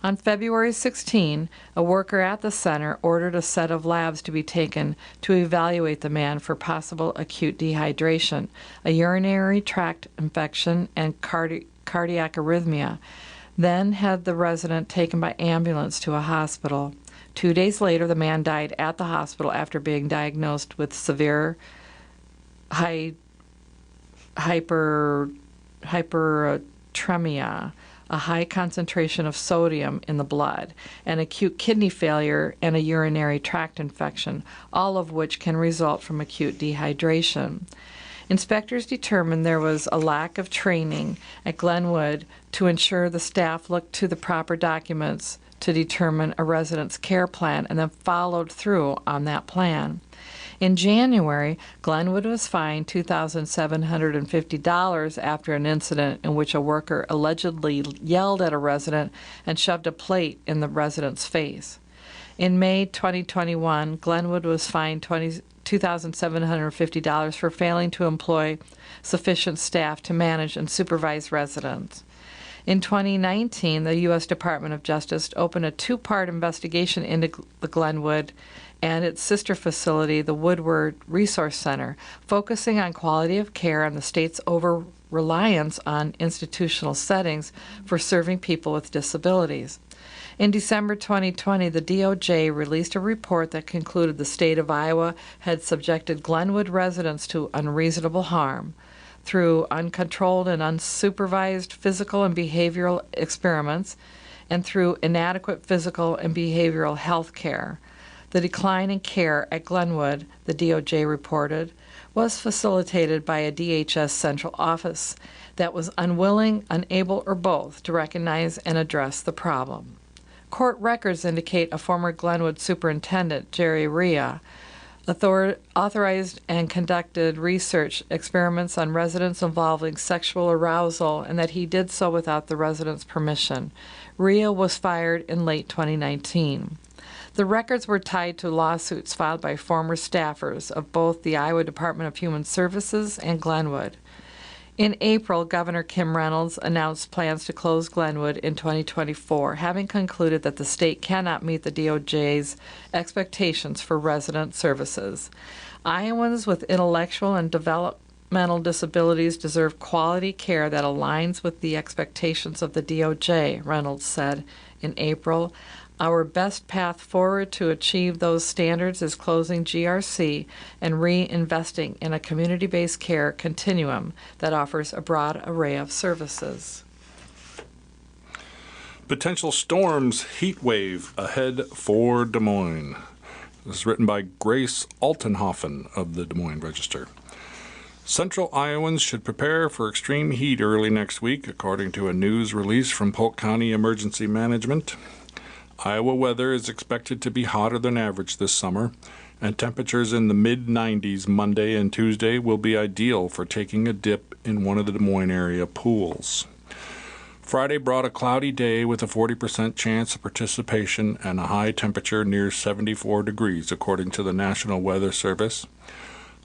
On February 16, a worker at the center ordered a set of labs to be taken to evaluate the man for possible acute dehydration, a urinary tract infection, and cardiac arrhythmia, then had the resident taken by ambulance to a hospital. 2 days later, the man died at the hospital after being diagnosed with severe hypertremia, a high concentration of sodium in the blood, and acute kidney failure and a urinary tract infection, all of which can result from acute dehydration. Inspectors determined there was a lack of training at Glenwood to ensure the staff looked to the proper documents to determine a resident's care plan and then followed through on that plan. In January, Glenwood was fined $2,750 after an incident in which a worker allegedly yelled at a resident and shoved a plate in the resident's face. In May 2021, Glenwood was fined $2,750 for failing to employ sufficient staff to manage and supervise residents. In 2019, the U.S. Department of Justice opened a two-part investigation into the Glenwood and its sister facility, the Woodward Resource Center, focusing on quality of care and the state's over-reliance on institutional settings for serving people with disabilities. In December 2020, the DOJ released a report that concluded the state of Iowa had subjected Glenwood residents to unreasonable harm through uncontrolled and unsupervised physical and behavioral experiments and through inadequate physical and behavioral health care. The decline in care at Glenwood, the DOJ reported, was facilitated by a DHS central office that was unwilling, unable, or both to recognize and address the problem. Court records indicate a former Glenwood superintendent, Jerry Rhea, authorized and conducted research experiments on residents involving sexual arousal and that he did so without the residents' permission. Rhea was fired in late 2019. The records were tied to lawsuits filed by former staffers of both the Iowa Department of Human Services and Glenwood. In April, Governor Kim Reynolds announced plans to close Glenwood in 2024, having concluded that the state cannot meet the DOJ's expectations for resident services. Iowans with intellectual and developmental disabilities deserve quality care that aligns with the expectations of the DOJ, Reynolds said in April. Our best path forward to achieve those standards is closing GRC and reinvesting in a community-based care continuum that offers a broad array of services. Potential storms heat wave ahead for Des Moines. This is written by Grace Altenhofen of the Des Moines Register. Central Iowans should prepare for extreme heat early next week, according to a news release from Polk County Emergency Management. Iowa weather is expected to be hotter than average this summer, and temperatures in the mid-90s Monday and Tuesday will be ideal for taking a dip in one of the Des Moines area pools. Friday brought a cloudy day with a 40% chance of participation and a high temperature near 74 degrees, according to the National Weather Service.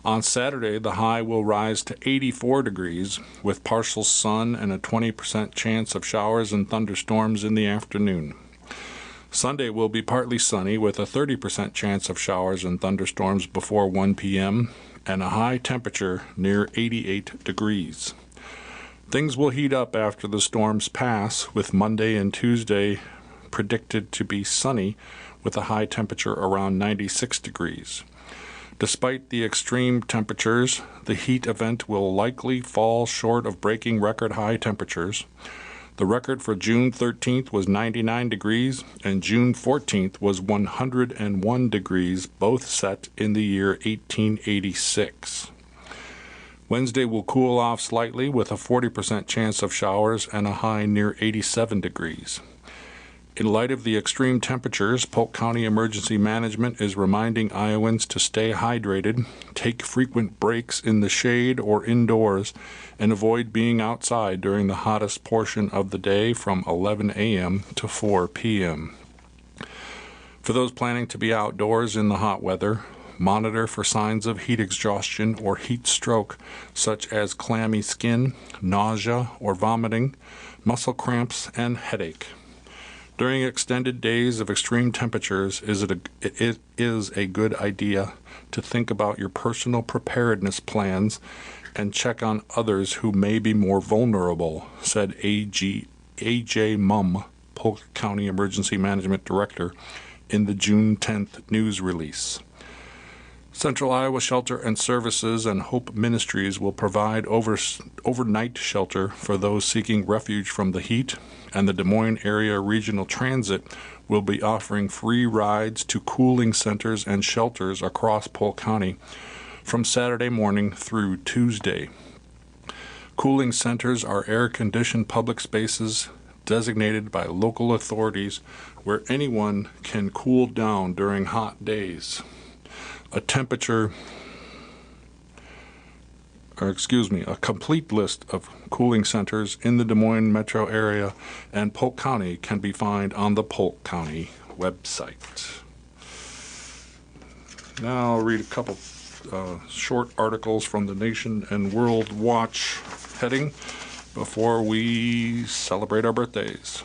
On Saturday, the high will rise to 84 degrees with partial sun and a 20% chance of showers and thunderstorms in the afternoon. Sunday will be partly sunny with a 30% chance of showers and thunderstorms before 1 p.m. and a high temperature near 88 degrees. Things will heat up after the storms pass, with Monday and Tuesday predicted to be sunny with a high temperature around 96 degrees. Despite the extreme temperatures, the heat event will likely fall short of breaking record high temperatures. The record for June 13th was 99 degrees and June 14th was 101 degrees, both set in the year 1886. Wednesday will cool off slightly with a 40% chance of showers and a high near 87 degrees. In light of the extreme temperatures, Polk County Emergency Management is reminding Iowans to stay hydrated, take frequent breaks in the shade or indoors, and avoid being outside during the hottest portion of the day from 11 a.m. to 4 p.m. For those planning to be outdoors in the hot weather, monitor for signs of heat exhaustion or heat stroke, such as clammy skin, nausea or vomiting, muscle cramps, and headache. During extended days of extreme temperatures, it is a good idea to think about your personal preparedness plans and check on others who may be more vulnerable, said A.J. Mumm, Polk County Emergency Management Director, in the June 10th news release. Central Iowa Shelter and Services and Hope Ministries will provide overnight shelter for those seeking refuge from the heat, and the Des Moines Area Regional Transit will be offering free rides to cooling centers and shelters across Polk County from Saturday morning through Tuesday. Cooling centers are air-conditioned public spaces designated by local authorities where anyone can cool down during hot days. A complete list of cooling centers in the Des Moines metro area and Polk County can be found on the Polk County website. Now I'll read a couple short articles from the Nation and World Watch heading before we celebrate our birthdays.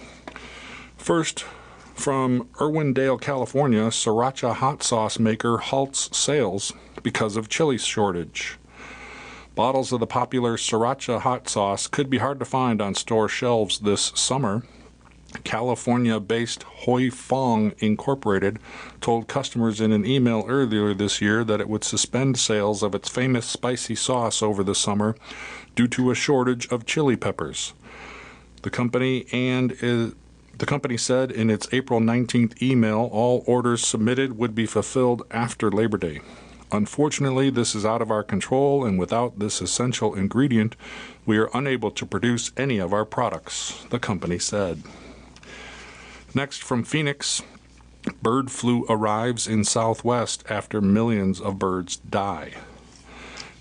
First, from Irwindale, California, Sriracha hot sauce maker halts sales because of chili shortage. Bottles of the popular Sriracha hot sauce could be hard to find on store shelves this summer. California-based Hoi Fong Incorporated told customers in an email earlier this year that it would suspend sales of its famous spicy sauce over the summer due to a shortage of chili peppers. The company said in its April 19th email all orders submitted would be fulfilled after Labor Day. Unfortunately, this is out of our control, and without this essential ingredient, we are unable to produce any of our products, the company said. Next, from Phoenix, bird flu arrives in Southwest after millions of birds die.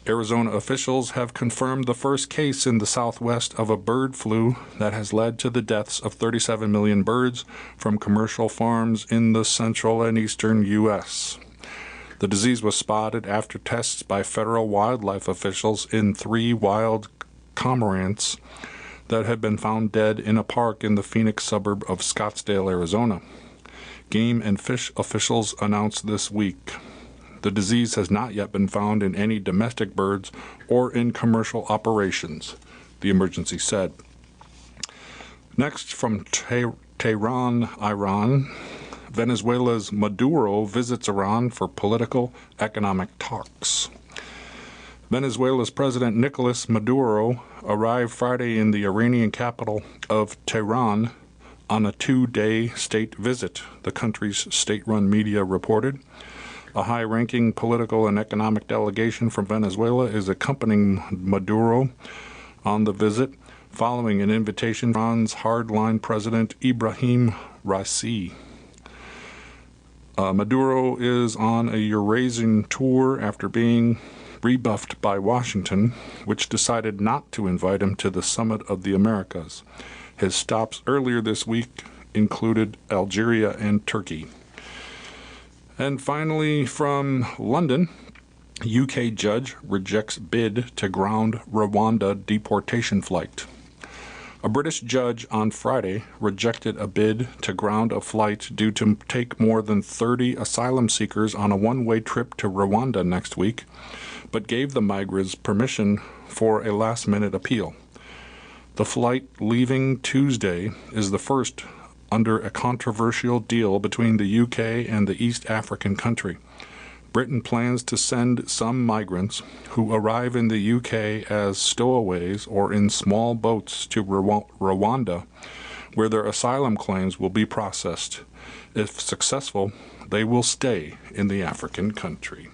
Arizona officials have confirmed the first case in the Southwest of a bird flu that has led to the deaths of 37 million birds from commercial farms in the central and eastern U.S. The disease was spotted after tests by federal wildlife officials in 3 wild cormorants that had been found dead in a park in the Phoenix suburb of Scottsdale, Arizona. Game and fish officials announced this week. The disease has not yet been found in any domestic birds or in commercial operations, the emergency said. Next, from Tehran, Iran, Venezuela's Maduro visits Iran for political economic talks. Venezuela's President Nicolas Maduro arrived Friday in the Iranian capital of Tehran on a 2-day state visit, the country's state-run media reported. A high-ranking political and economic delegation from Venezuela is accompanying Maduro on the visit, following an invitation from Iran's hardline President Ibrahim Raisi. Maduro is on a Eurasian tour after being rebuffed by Washington, which decided not to invite him to the Summit of the Americas. His stops earlier this week included Algeria and Turkey. And finally, from London, UK judge rejects bid to ground Rwanda deportation flight. A British judge on Friday rejected a bid to ground a flight due to take more than 30 asylum seekers on a one-way trip to Rwanda next week, but gave the migrants permission for a last-minute appeal. The flight leaving Tuesday is the first under a controversial deal between the UK and the East African country. Britain plans to send some migrants who arrive in the UK as stowaways or in small boats to Rwanda, where their asylum claims will be processed. If successful, they will stay in the African country.